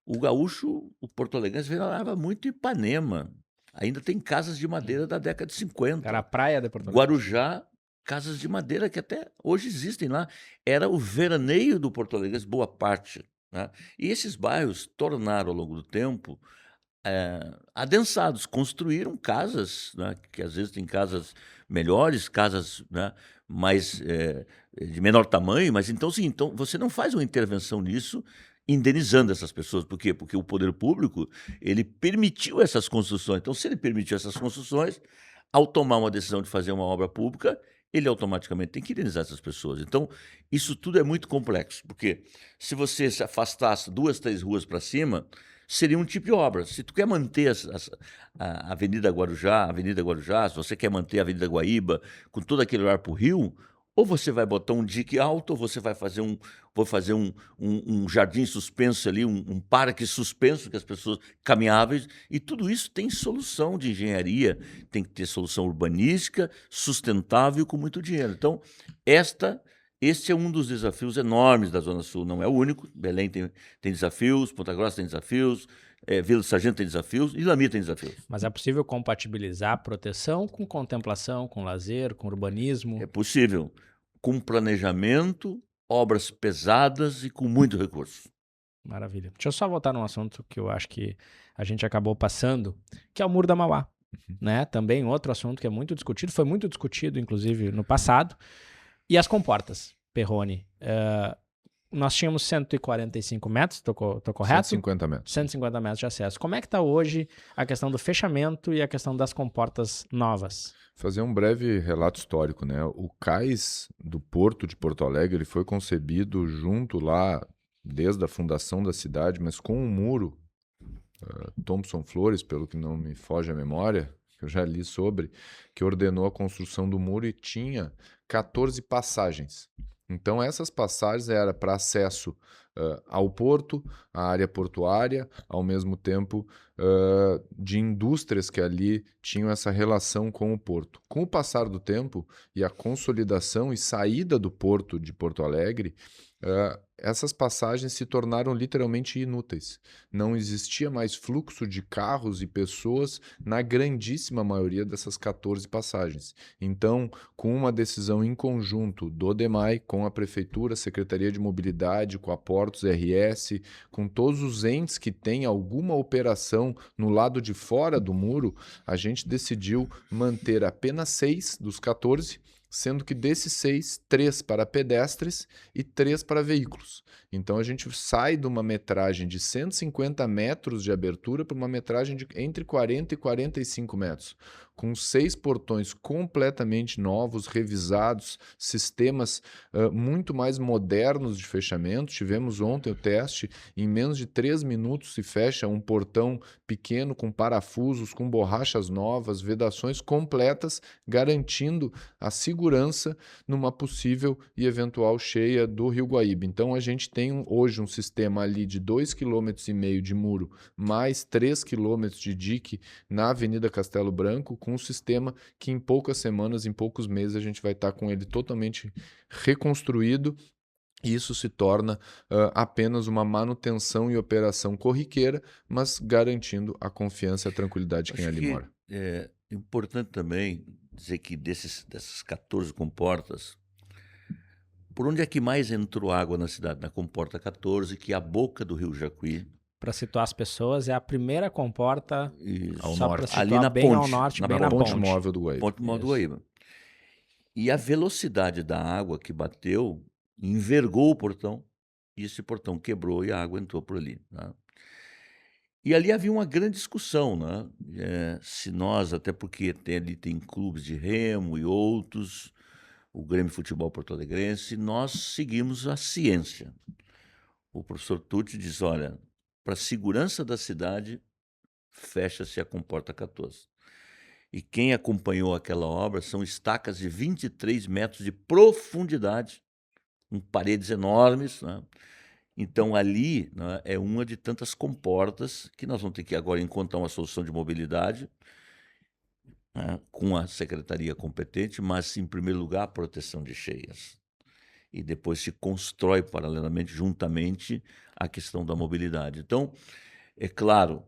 o gaúcho, o porto-alegrense venerava muito Ipanema. Ainda tem casas de madeira da década de 50. Era a praia de Porto Alegre. Guarujá, casas de madeira que até hoje existem lá. Era o veraneio do porto-alegrense, boa parte, né? E esses bairros tornaram, ao longo do tempo, adensados, construíram casas, né, que às vezes tem casas melhores, casas, né, mais de menor tamanho, mas então sim, então você não faz uma intervenção nisso indenizando essas pessoas. Por quê? Porque o poder público, ele permitiu essas construções. Então, se ele permitiu essas construções, ao tomar uma decisão de fazer uma obra pública, ele automaticamente tem que indenizar essas pessoas. Então, isso tudo é muito complexo, porque se você se afastasse 2, 3 ruas para cima, seria um tipo de obra. Se tu quer manter a Avenida Guarujá, se você quer manter a Avenida Guaíba, com todo aquele olhar para o rio, ou você vai botar um dique alto, ou você vai fazer um jardim suspenso ali, um parque suspenso, que as pessoas caminháveis, e tudo isso tem solução de engenharia, tem que ter solução urbanística, sustentável, com muito dinheiro. Então, este é um dos desafios enormes da Zona Sul, não é o único. Belém tem desafios, Ponta Grossa tem desafios, Vila do Sargento tem desafios e Lami tem desafios. Mas é possível compatibilizar proteção com contemplação, com lazer, com urbanismo? É possível, com planejamento, obras pesadas e com muito recurso. Maravilha. Deixa eu só voltar num assunto que eu acho que a gente acabou passando, que é o Muro da Mauá, né? Também outro assunto que é muito discutido, foi muito discutido, inclusive, no passado. E as comportas, Perrone. Nós tínhamos 145 metros, tô correto? 150 metros. 150 metros de acesso. Como é que está hoje a questão do fechamento e a questão das comportas novas? Fazer um breve relato histórico, né? O cais do Porto de Porto Alegre ele foi concebido junto lá, desde a fundação da cidade, mas com um muro, Thomson Flores, pelo que não me foge a memória, que eu já li sobre, que ordenou a construção do muro e tinha 14 passagens. Então, essas passagens eram para acesso ao porto, à área portuária, ao mesmo tempo de indústrias que ali tinham essa relação com o porto. Com o passar do tempo e a consolidação e saída do porto de Porto Alegre, essas passagens se tornaram literalmente inúteis. Não existia mais fluxo de carros e pessoas na grandíssima maioria dessas 14 passagens. Então, com uma decisão em conjunto do DEMAI, com a Prefeitura, Secretaria de Mobilidade, com a Portos RS, com todos os entes que têm alguma operação no lado de fora do muro, a gente decidiu manter apenas 6 dos 14, sendo que desses 6, 3 para pedestres e 3 para veículos. Então a gente sai de uma metragem de 150 metros de abertura para uma metragem de entre 40 e 45 metros, com 6 portões completamente novos, revisados, sistemas muito mais modernos de fechamento. Tivemos ontem o teste, em menos de 3 minutos se fecha um portão pequeno com parafusos, com borrachas novas, vedações completas, garantindo a segurança numa possível e eventual cheia do Rio Guaíba. Então a gente tem hoje um sistema ali de 2,5 km de muro, mais 3 km de dique na Avenida Castelo Branco, com um sistema que em poucas semanas, em poucos meses, a gente vai estar com ele totalmente reconstruído. E isso se torna apenas uma manutenção e operação corriqueira, mas garantindo a confiança e a tranquilidade de quem ali mora. É importante também dizer que dessas 14 comportas, por onde é que mais entrou água na cidade? Na comporta 14, que é a boca do Rio Jacuí. Para situar as pessoas, é a primeira comporta ao só norte. para situar Ali na bem ponte, ao norte, na bem na ponte ponte. móvel do Guaíba. Ponte móvel do Guaíba. E a velocidade da água que bateu envergou o portão, e esse portão quebrou e a água entrou por ali, né? E ali havia uma grande discussão, né? Se nós, até porque ali tem clubes de remo e outros, o Grêmio Futebol Porto-Alegrense, nós seguimos a ciência. O professor Tucci diz, olha, para a segurança da cidade, fecha-se a Comporta 14. E quem acompanhou aquela obra são estacas de 23 metros de profundidade, com paredes enormes, né? Então, ali, né, é uma de tantas comportas que nós vamos ter que agora encontrar uma solução de mobilidade, né, com a secretaria competente, mas, em primeiro lugar, a proteção de cheias. E depois se constrói paralelamente, juntamente, a questão da mobilidade. Então, é claro,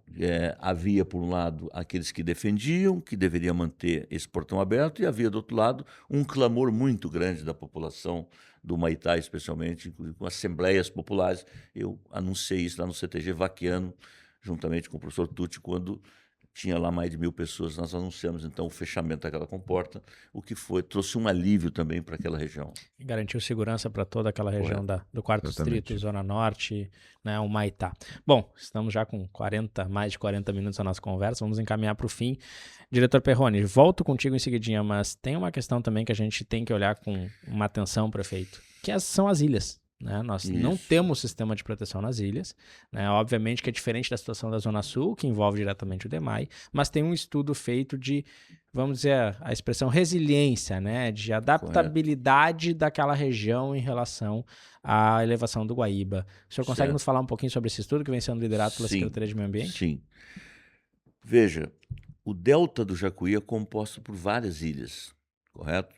havia, por um lado, aqueles que defendiam que deveria manter esse portão aberto, e havia, do outro lado, um clamor muito grande da população do Humaitá, especialmente, com assembleias populares. Eu anunciei isso lá no CTG Vaquiano, juntamente com o professor Tucci, quando tinha lá mais de 1.000 pessoas. Nós anunciamos, então, o fechamento daquela comporta, o que trouxe um alívio também para aquela região. E garantiu segurança para toda aquela região do Quarto Distrito, Zona Norte, né, o Humaitá. Bom, estamos já com mais de 40 minutos da nossa conversa, vamos encaminhar para o fim. Diretor Perrone, volto contigo em seguidinha, mas tem uma questão também que a gente tem que olhar com uma atenção, prefeito, que são as ilhas. Né? Nós não temos sistema de proteção nas ilhas, né? Obviamente que é diferente da situação da Zona Sul, que envolve diretamente o DEMAI, mas tem um estudo feito de, vamos dizer, a expressão resiliência, né? De adaptabilidade daquela região em relação à elevação do Guaíba. O senhor consegue nos falar um pouquinho sobre esse estudo que vem sendo liderado pela Secretaria de Meio Ambiente? Sim. Veja, o delta do Jacuí é composto por várias ilhas, correto?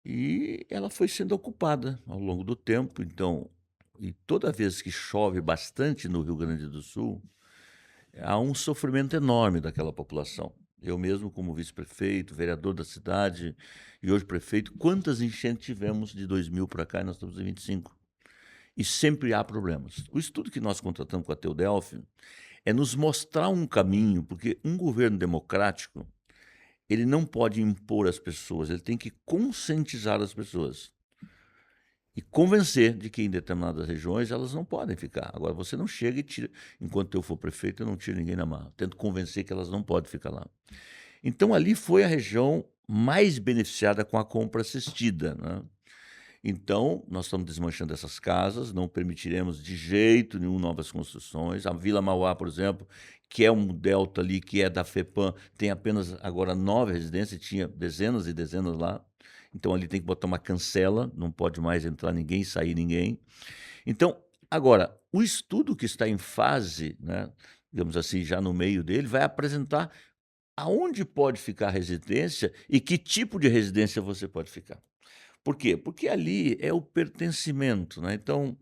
E ela foi sendo ocupada ao longo do tempo, então, e toda vez que chove bastante no Rio Grande do Sul, há um sofrimento enorme daquela população. Eu mesmo, como vice-prefeito, vereador da cidade e hoje prefeito, quantas enchentes tivemos de 2000 para cá, e nós estamos em 25. E sempre há problemas. O estudo que nós contratamos com a Teudelf é nos mostrar um caminho, porque um governo democrático, ele não pode impor às pessoas, ele tem que conscientizar as pessoas e convencer de que em determinadas regiões elas não podem ficar. Agora, você não chega e tira, enquanto eu for prefeito, eu não tiro ninguém na mão. Tento convencer que elas não podem ficar lá. Então, ali foi a região mais beneficiada com a compra assistida, né? Então, nós estamos desmanchando essas casas, não permitiremos de jeito nenhum novas construções. A Vila Mauá, por exemplo, que é um delta ali, que é da FEPAM, tem apenas agora 9 residências, tinha dezenas e dezenas lá. Então, ali tem que botar uma cancela, não pode mais entrar ninguém, sair ninguém. Então, agora, o estudo que está em fase, né, digamos assim, já no meio dele, vai apresentar aonde pode ficar a residência e que tipo de residência você pode ficar. Por quê? Porque ali é o pertencimento, né? Então,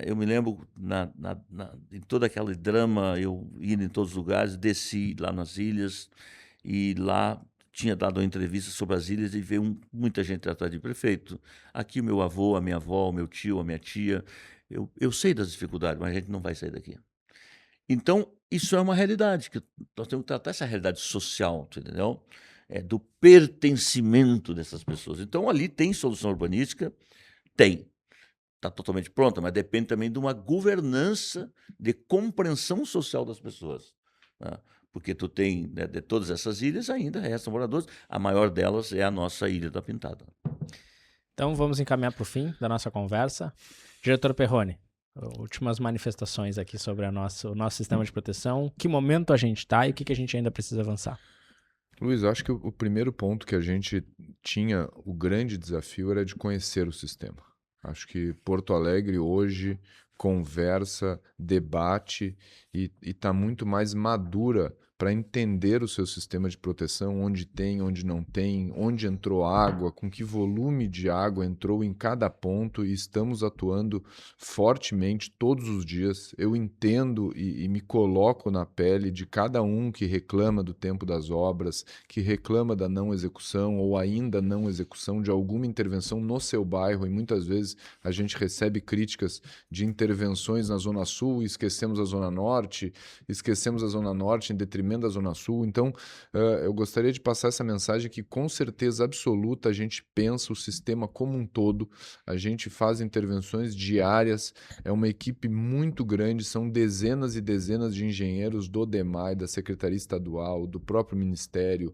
eu me lembro, em todo aquele drama, eu ia em todos os lugares, desci lá nas ilhas, e lá tinha dado uma entrevista sobre as ilhas e veio muita gente atrás de prefeito. Aqui o meu avô, a minha avó, o meu tio, a minha tia, eu sei das dificuldades, mas a gente não vai sair daqui. Então, isso é uma realidade, que nós temos que tratar essa realidade social, entendeu? Do pertencimento dessas pessoas. Então, ali tem solução urbanística? Tem. Está totalmente pronta, mas depende também de uma governança de compreensão social das pessoas, né? Porque tu tem, né, de todas essas ilhas, ainda restam moradores. A maior delas é a nossa Ilha da Pintada. Então, vamos encaminhar para o fim da nossa conversa. Diretor Perrone, últimas manifestações aqui sobre o nosso sistema de proteção. Que momento a gente está e o que a gente ainda precisa avançar? Luiz, acho que o primeiro ponto que a gente tinha, o grande desafio era de conhecer o sistema. Acho que Porto Alegre hoje conversa, debate e está muito mais madura para entender o seu sistema de proteção, onde tem, onde não tem, onde entrou água, com que volume de água entrou em cada ponto, e estamos atuando fortemente todos os dias. Eu entendo e me coloco na pele de cada um que reclama do tempo das obras, que reclama da não execução ou ainda não execução de alguma intervenção no seu bairro, e muitas vezes a gente recebe críticas de intervenções na Zona Sul e esquecemos a Zona Norte em detrimento Emenda Zona Sul. Então, eu gostaria de passar essa mensagem que, com certeza absoluta, a gente pensa o sistema como um todo, a gente faz intervenções diárias, é uma equipe muito grande, são dezenas e dezenas de engenheiros do DEMAI, da Secretaria Estadual, do próprio Ministério,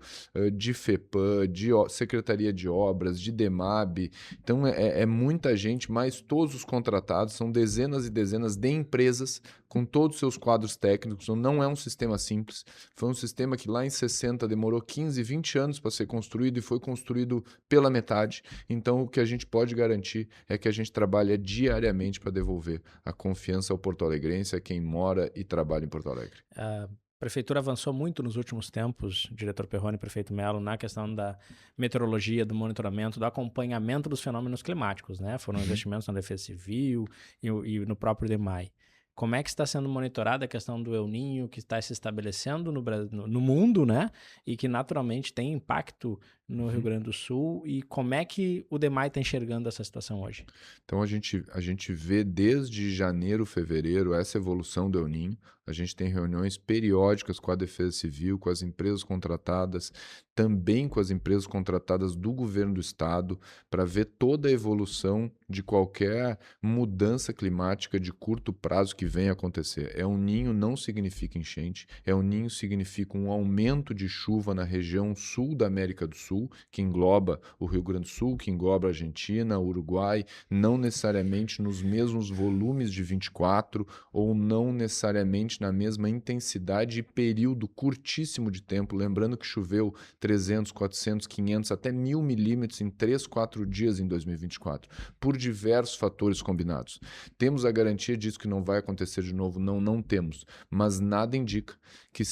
de FEPAM, de Secretaria de Obras, de DEMAB. Então, é muita gente, mas todos os contratados, são dezenas e dezenas de empresas com todos os seus quadros técnicos. Então, não é um sistema simples. Foi um sistema que lá em 60 demorou 15, 20 anos para ser construído e foi construído pela metade. Então, o que a gente pode garantir é que a gente trabalha diariamente para devolver a confiança ao porto-alegrense, a quem mora e trabalha em Porto Alegre. A prefeitura avançou muito nos últimos tempos, diretor Perrone e prefeito Melo, na questão da meteorologia, do monitoramento, do acompanhamento dos fenômenos climáticos, né? Foram investimentos na Defesa Civil e no próprio DEMAI. Como é que está sendo monitorada a questão do El Niño, que está se estabelecendo no mundo, né? E que naturalmente tem impacto no Rio Grande do Sul, e como é que o DEMAI está enxergando essa situação hoje? Então a gente vê desde janeiro, fevereiro, essa evolução do El Niño. A gente tem reuniões periódicas com a Defesa Civil, com as empresas contratadas, também com as empresas contratadas do governo do estado, para ver toda a evolução de qualquer mudança climática de curto prazo que venha acontecer. El Niño não significa enchente, El Niño significa um aumento de chuva na região sul da América do Sul, que engloba o Rio Grande do Sul, que engloba a Argentina, o Uruguai, não necessariamente nos mesmos volumes de 24 ou não necessariamente na mesma intensidade e período curtíssimo de tempo. Lembrando que choveu 300, 400, 500, até 1.000 milímetros em 3, 4 dias em 2024, por diversos fatores combinados. Temos a garantia disso que não vai acontecer de novo? Não temos, mas nada indica que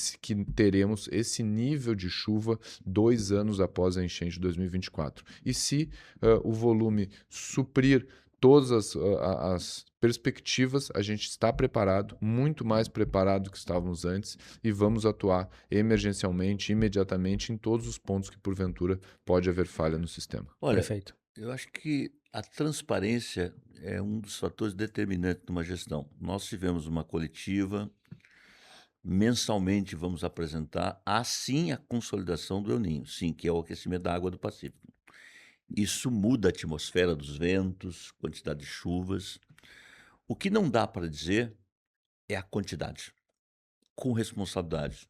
teremos esse nível de chuva 2 anos após a enchente de 2024. E se o volume suprir todas as perspectivas, a gente está preparado, muito mais preparado do que estávamos antes, e vamos atuar emergencialmente, imediatamente, em todos os pontos que, porventura, pode haver falha no sistema. Olha, Perfeito. eu acho que a transparência é um dos fatores determinantes de uma gestão. Nós tivemos uma coletiva, mensalmente vamos apresentar, assim, a consolidação do El Niño, sim, que é o aquecimento da água do Pacífico. Isso muda a atmosfera dos ventos, quantidade de chuvas. O que não dá para dizer é a quantidade, com responsabilidade.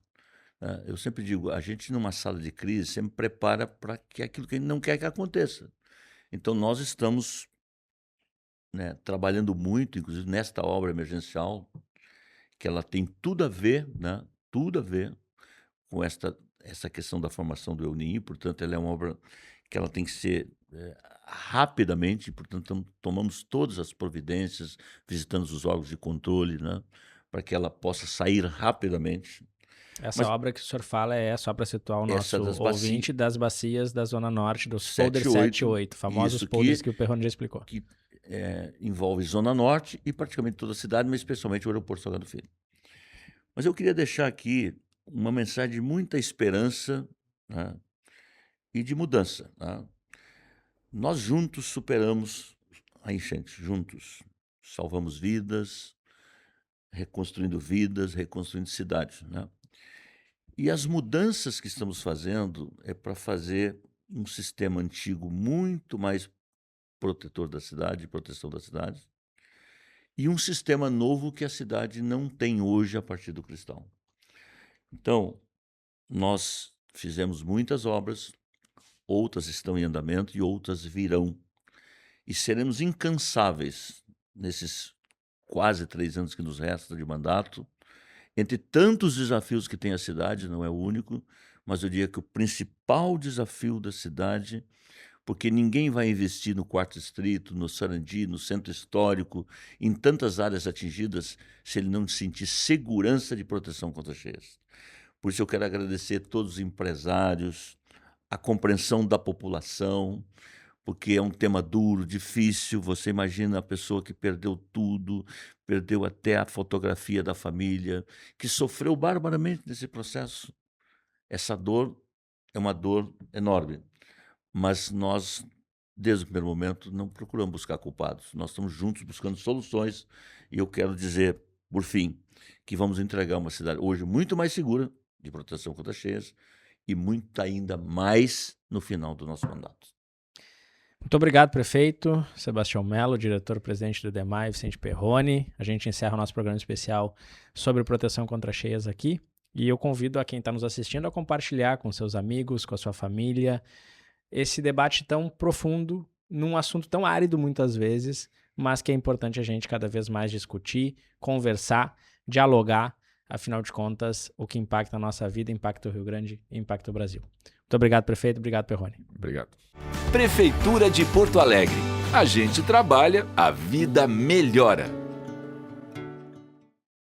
Eu sempre digo, a gente numa sala de crise sempre prepara para que aquilo que a gente não quer que aconteça. Então nós estamos, né, trabalhando muito, inclusive nesta obra emergencial, que ela tem tudo a ver, né, tudo a ver com essa questão da formação do El Niño. Portanto, ela é uma obra que ela tem que ser rapidamente, portanto, tomamos todas as providências, visitando os órgãos de controle, né, para que ela possa sair rapidamente. Essa obra que o senhor fala é, só para situar o nosso ouvinte, das bacias da Zona Norte, dos folders 7 e 8, famosos folders que o Perrone já explicou. Que envolve Zona Norte e praticamente toda a cidade, mas especialmente o aeroporto Salgado Filho. Mas eu queria deixar aqui uma mensagem de muita esperança, né, e de mudança. Né? Nós juntos superamos a enchente, juntos. Salvamos vidas, reconstruindo cidades. Né? E as mudanças que estamos fazendo é para fazer um sistema antigo muito mais protetor da cidade, proteção da cidade, e um sistema novo que a cidade não tem hoje a partir do Cristal. Então, nós fizemos muitas obras, outras estão em andamento e outras virão. E seremos incansáveis nesses quase 3 anos que nos restam de mandato. Entre tantos desafios que tem a cidade, não é o único, mas eu diria que o principal desafio da cidade, porque ninguém vai investir no Quarto Distrito, no Sarandi, no Centro Histórico, em tantas áreas atingidas, se ele não sentir segurança de proteção contra cheias. Por isso eu quero agradecer a todos os empresários, a compreensão da população, porque é um tema duro, difícil. Você imagina a pessoa que perdeu tudo, perdeu até a fotografia da família, que sofreu barbaramente nesse processo. Essa dor é uma dor enorme, mas nós, desde o primeiro momento, não procuramos buscar culpados. Nós estamos juntos buscando soluções, e eu quero dizer, por fim, que vamos entregar uma cidade hoje muito mais segura, de proteção contra cheias e muito ainda mais no final do nosso mandato. Muito obrigado, prefeito Sebastião Melo, diretor-presidente do DEMAI, Vicente Perrone. A gente encerra o nosso programa especial sobre proteção contra cheias aqui. E eu convido a quem está nos assistindo a compartilhar com seus amigos, com a sua família, esse debate tão profundo, num assunto tão árido muitas vezes, mas que é importante a gente cada vez mais discutir, conversar, dialogar. Afinal de contas, o que impacta a nossa vida, impacta o Rio Grande e impacta o Brasil. Muito obrigado, prefeito. Obrigado, Perrone. Obrigado. Prefeitura de Porto Alegre. A gente trabalha, a vida melhora.